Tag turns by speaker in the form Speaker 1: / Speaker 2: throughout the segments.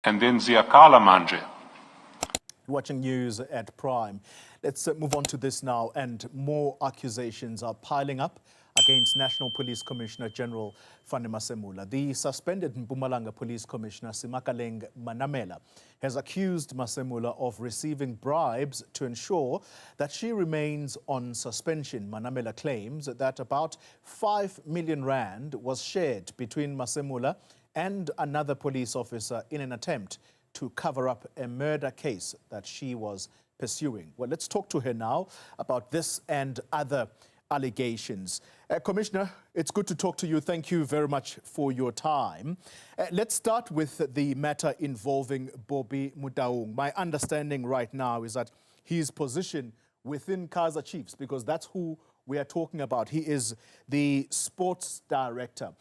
Speaker 1: and then ziyakhala manje.
Speaker 2: Watching news at Prime. Let's move on to this now, and more accusations are piling up against National Police Commissioner General Fannie Masemola. The suspended Mpumalanga Police Commissioner Semakaleng Manamela has accused Masemola of receiving bribes to ensure that she remains on suspension. Manamela claims that about 5 million rand was shared between Masemola and another police officer in an attempt to cover up a murder case that she was pursuing. Well, let's talk to her now about this and other allegations. Commissioner, it's good to talk to you. Thank you very much for your time. Let's start with the matter involving Bobby Motaung. My understanding right now is that his position within Kaizer Chiefs, because that's who we are talking about. He is the sports director.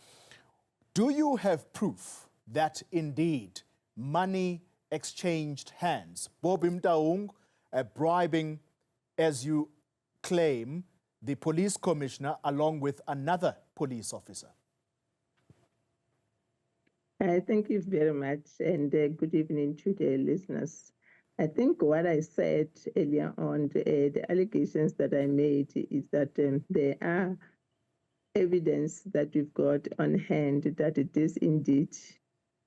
Speaker 2: Do you have proof that indeed money exchanged hands? Bobby Motaung bribing, as you claim, the police commissioner along with another police officer.
Speaker 3: Thank you very much, and good evening to the listeners. I think what I said earlier on, the allegations that I made is that there are evidence that we've got on hand that this indeed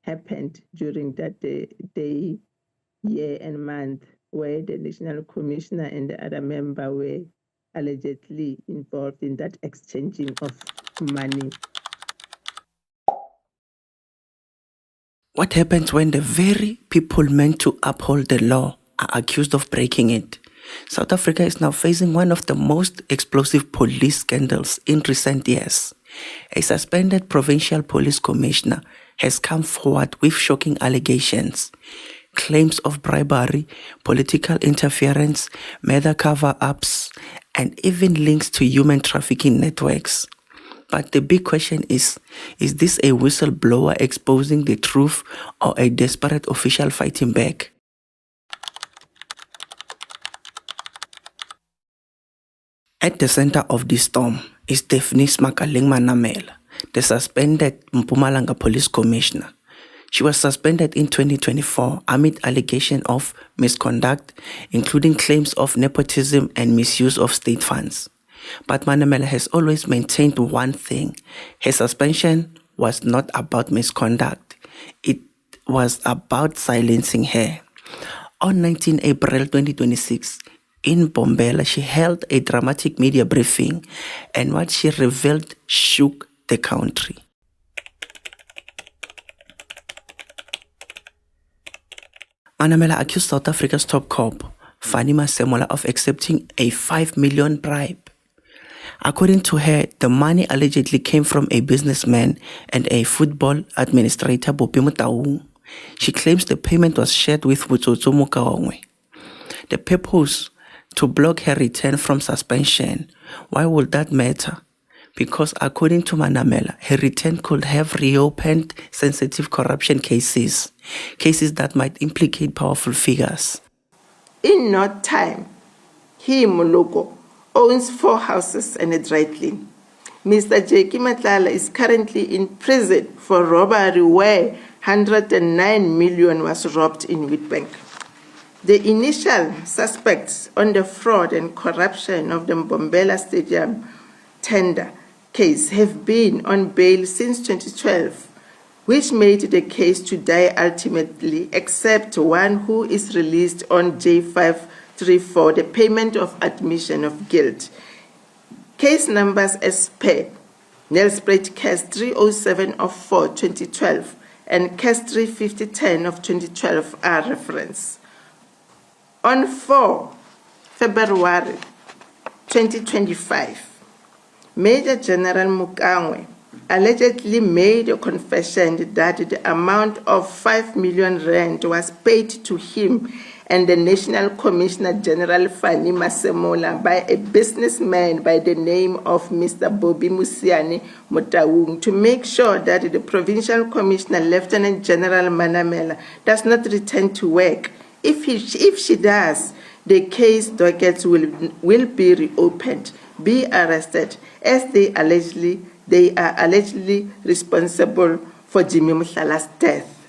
Speaker 3: happened during that day, year and month where the National Commissioner and the other member were allegedly involved in that exchanging of money.
Speaker 4: What happens when the very people meant to uphold the law are accused of breaking it? South Africa is now facing one of the most explosive police scandals in recent years. A suspended provincial police commissioner has come forward with shocking allegations. Claims of bribery, political interference, murder cover-ups, and even links to human trafficking networks. But the big question is this a whistleblower exposing the truth or a desperate official fighting back? At the center of this storm is Daphney Semakaleng Manamela, the suspended Mpumalanga police commissioner. She was suspended in 2024 amid allegations of misconduct, including claims of nepotism and misuse of state funds. But Manamela has always maintained one thing. Her suspension was not about misconduct. It was about silencing her. On 19 April 2026, in Bombela, she held a dramatic media briefing, and what she revealed shook the country. Manamela accused South Africa's top cop, Fannie Masemola, of accepting a 5 million bribe. According to her, the money allegedly came from a businessman and a football administrator, Bobby Motaung. She claims the payment was shared with Botsotso Moukangwe. The purpose? To block her return from suspension. Why would that matter? Because according to Manamela, her return could have reopened sensitive corruption cases that might implicate powerful figures.
Speaker 3: In no time, he, Moloko, owns 4 houses and a dry clean. Mr. Jimmy Mohlala is currently in prison for robbery where 109 million was robbed in Witbank. The initial suspects on the fraud and corruption of the Mbombela Stadium tender case have been on bail since 2012, which made the case to die ultimately, except one who is released on J534, the payment of admission of guilt. Case numbers as per Nelspruit Case 307 of 4, 2012 and Case 35010 of 2012 are referenced. On 4 February 2025, Major General Moukangwe allegedly made a confession that the amount of 5 million rand was paid to him and the National Commissioner General Fannie Masemola by a businessman by the name of Mr. Bobby Motaung to make sure that the Provincial Commissioner Lieutenant General Manamela does not return to work. If she does, the case dockets will be reopened, be arrested, as they are allegedly responsible for Jimmy Mohlala's death.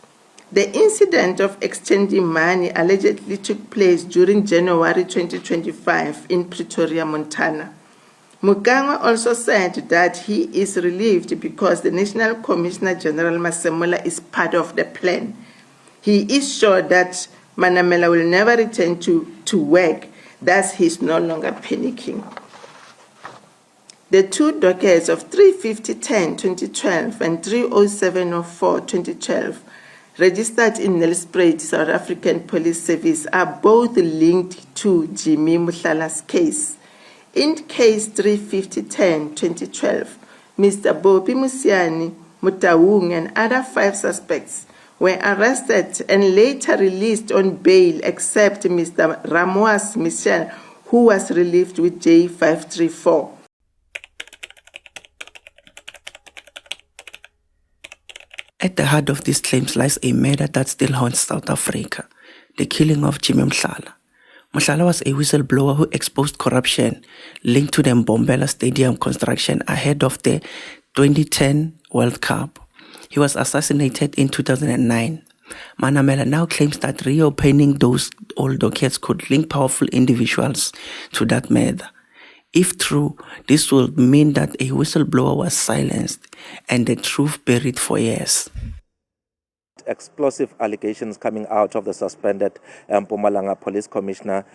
Speaker 3: The incident of exchanging money allegedly took place during January 2025 in Pretoria, Montana. Moukangwe also said that he is relieved because the National Commissioner General Masemola is part of the plan. He is sure that Manamela will never return to work, thus he is no longer panicking. The two dockets of 350-10-2012 and 307-04-2012 registered in Nelspruit, South African Police Service are both linked to Jimmy Mohlala's case. In case 350-10-2012, Mr. Bobby Motaung and other 5 suspects were arrested and later released on bail except Mr. Ramoas Michel, who was relieved with J534.
Speaker 4: At the heart of these claims lies a murder that still haunts South Africa, the killing of Jimmy Mohlala. Mohlala was a whistleblower who exposed corruption linked to the Mpumalanga Stadium construction ahead of the 2010 World Cup. He was assassinated in 2009. Manamela now claims that reopening those old dockets could link powerful individuals to that murder. If true, this would mean that a whistleblower was silenced and the truth buried for years.
Speaker 5: Explosive allegations coming out of the suspended Mpumalanga Police Commissioner,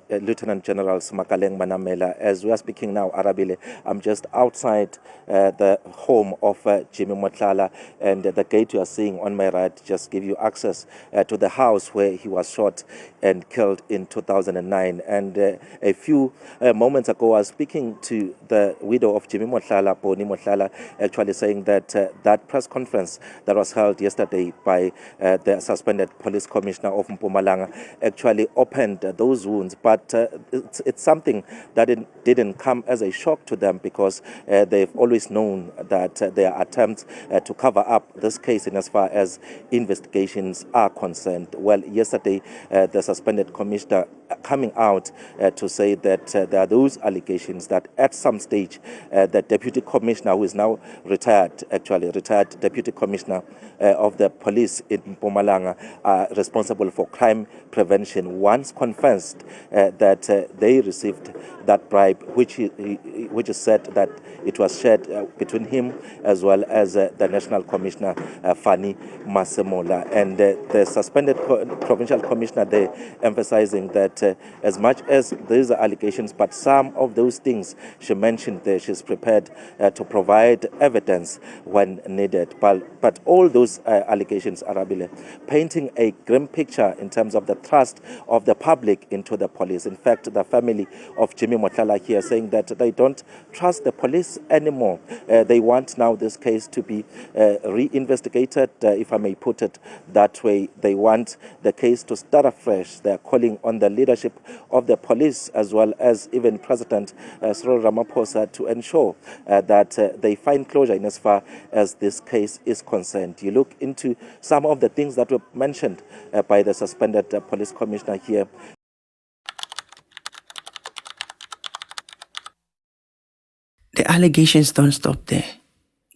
Speaker 5: Lieutenant General Semakaleng Manamela. As we are speaking now, Arabile, I'm just outside the home of Jimmy Mohlala, and the gate you are seeing on my right just give you access to the house where he was shot and killed in 2009. And a few moments ago, I was speaking to the widow of Jimmy Mohlala, Boni Mohlala, actually saying that that press conference that was held yesterday by the suspended police commissioner of Mpumalanga actually opened those wounds, but it's something that didn't come as a shock to them, because they've always known that there are attempts to cover up this case in as far as investigations are concerned. Well, yesterday the suspended commissioner coming out to say that there are those allegations that at some stage the deputy commissioner, who is now retired deputy commissioner of the police in Mpumalanga, are responsible for crime prevention, once confessed that they received that bribe, which is said that it was shared between him as well as the National Commissioner Fannie Masemola. And the suspended provincial commissioner there emphasizing that as much as these are allegations, but some of those things she mentioned there, she's prepared to provide evidence when needed. But all those allegations, Arabile, painting a grim picture in terms of the trust of the public into the police. In fact, the family of Jimmy Mohlala here saying that they don't trust the police anymore. They want now this case to be reinvestigated, if I may put it that way. They want the case to start afresh. They are calling on the leadership of the police as well as even President Cyril Ramaphosa to ensure that they find closure in as far as this case is concerned. You look into some of the things that were mentioned by the suspended police commissioner here.
Speaker 4: The allegations don't stop there.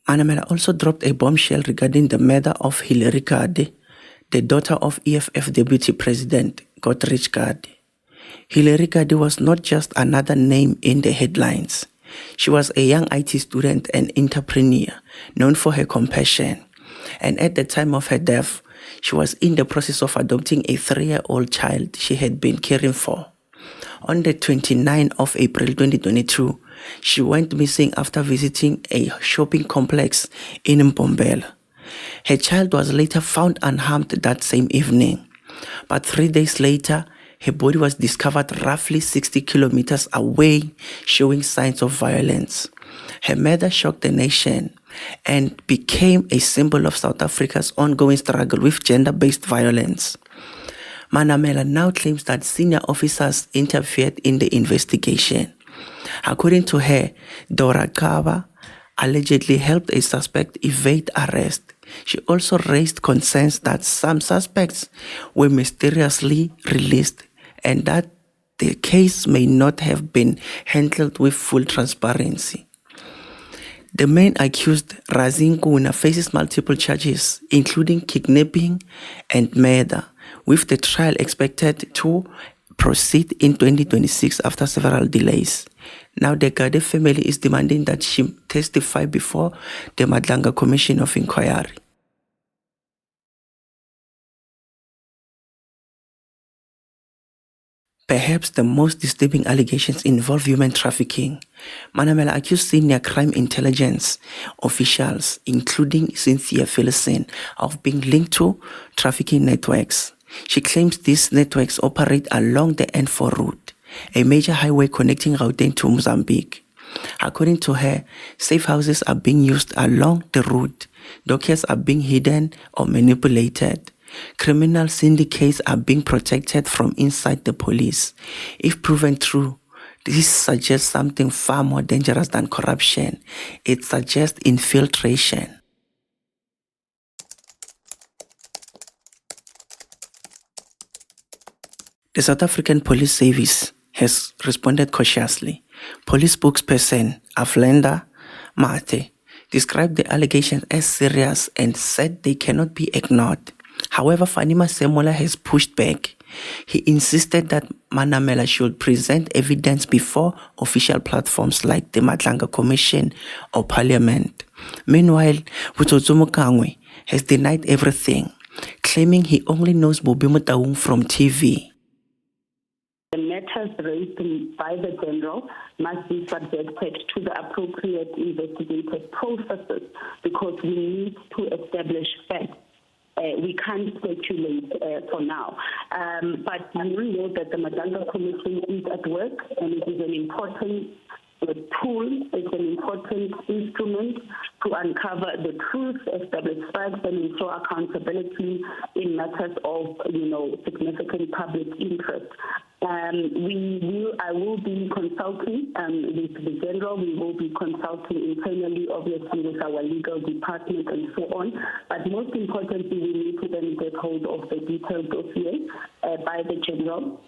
Speaker 4: Manamela also dropped a bombshell regarding the murder of Hillary Gardee, the daughter of EFF Deputy President Gardi. Hillary Gardee was not just another name in the headlines. She was a young IT student and entrepreneur known for her compassion. And at the time of her death, she was in the process of adopting a 3-year-old child she had been caring for. On the 29th of April 2022, she went missing after visiting a shopping complex in Mpumalanga. Her child was later found unharmed that same evening. But 3 days later, her body was discovered roughly 60 kilometers away, showing signs of violence. Her murder shocked the nation and became a symbol of South Africa's ongoing struggle with gender-based violence. Manamela now claims that senior officers interfered in the investigation. According to her, Dora Kaba allegedly helped a suspect evade arrest. She also raised concerns that some suspects were mysteriously released and that the case may not have been handled with full transparency. The main accused, Razin Kuna, faces multiple charges, including kidnapping and murder, with the trial expected to proceed in 2026 after several delays. Now the Gardi family is demanding that she testify before the National Commissioner of Inquiry. Perhaps the most disturbing allegations involve human trafficking. Manamela accused senior crime intelligence officials, including Cynthia Phillison, of being linked to trafficking networks. She claims these networks operate along the N4 route, a major highway connecting Gauteng to Mozambique. According to her, safe houses are being used along the route, dockets are being hidden or manipulated. Criminal syndicates are being protected from inside the police. If proven true, this suggests something far more dangerous than corruption. It suggests infiltration. The South African Police Service has responded cautiously. Police spokesperson Aflenda Mate described the allegations as serious and said they cannot be ignored. However, Fannie Masemola has pushed back. He insisted that Manamela should present evidence before official platforms like the National Commission or Parliament. Meanwhile, Botsotso Moukangwe has denied everything, claiming he only knows Bobby Motaung from TV.
Speaker 6: The matters raised by the General must be subjected to the appropriate investigative processes because we need to establish facts. We can't speculate for now. But we know that the National Commission is at work and it is an important tool, it's an important instrument to uncover the truth, establish facts, and ensure accountability in matters of, significant public interest. I will be consulting with the General. We will be consulting internally, obviously, with our legal department and so on. But most importantly, we need to then get hold of the detailed dossier by the General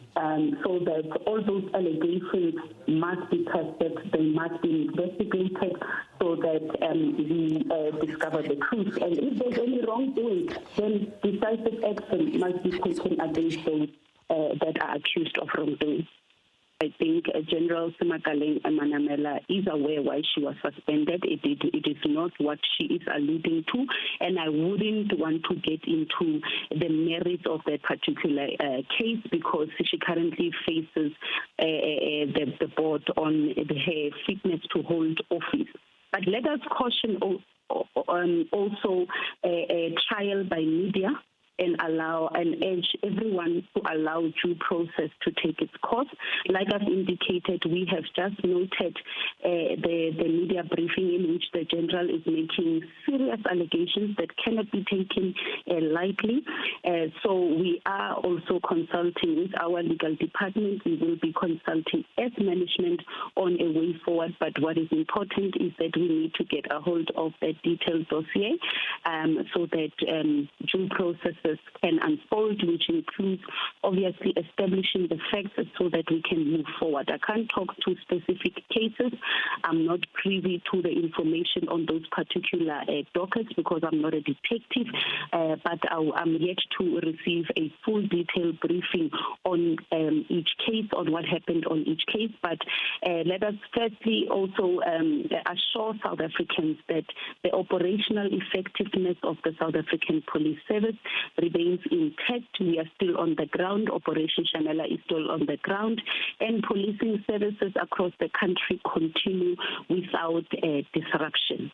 Speaker 6: so that all those allegations must be tested, they must be investigated so that we discover the truth. And if there's any wrongdoing, then decisive action must be taken against those that are accused of wrongdoing. I think General Semakaleng and Manamela is aware why she was suspended. It is not what she is alluding to, and I wouldn't want to get into the merits of that particular case because she currently faces the board on her fitness to hold office. But let us caution also a trial by media and urge everyone to allow due process to take its course. Like I've indicated, we have just noted the media briefing in which the General is making serious allegations that cannot be taken lightly. So we are also consulting with our legal department. We will be consulting as management on a way forward. But what is important is that we need to get a hold of that detailed dossier so that due processes can unfold, which includes obviously establishing the facts so that we can move forward. I can't talk to specific cases. I'm not privy to the information on those particular dockets because I'm not a detective, but I'm yet to receive a full detailed briefing on each case, on what happened on each case. But let us firstly also assure South Africans that the operational effectiveness of the South African Police Service remains intact. We are still on the ground. Operation Shamela is still on the ground, and policing services across the country continue without disruption.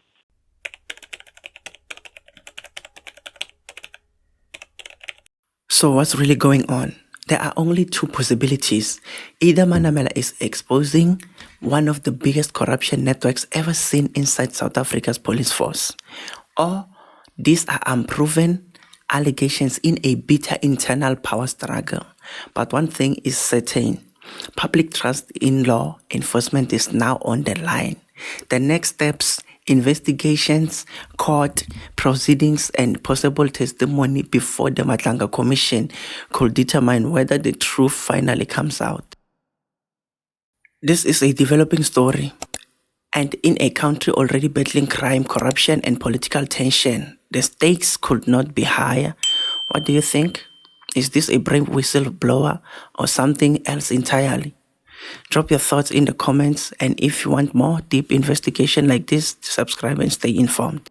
Speaker 4: So what's really going on? There are only two possibilities. Either Manamela is exposing one of the biggest corruption networks ever seen inside South Africa's police force, or these are unproven allegations in a bitter internal power struggle. But one thing is certain, public trust in law enforcement is now on the line. The next steps, investigations, court proceedings, and possible testimony before the National Commission could determine whether the truth finally comes out. This is a developing story. And in a country already battling crime, corruption, and political tension, the stakes could not be higher. What do you think? Is this a brave whistleblower or something else entirely? Drop your thoughts in the comments, and if you want more deep investigation like this, subscribe and stay informed.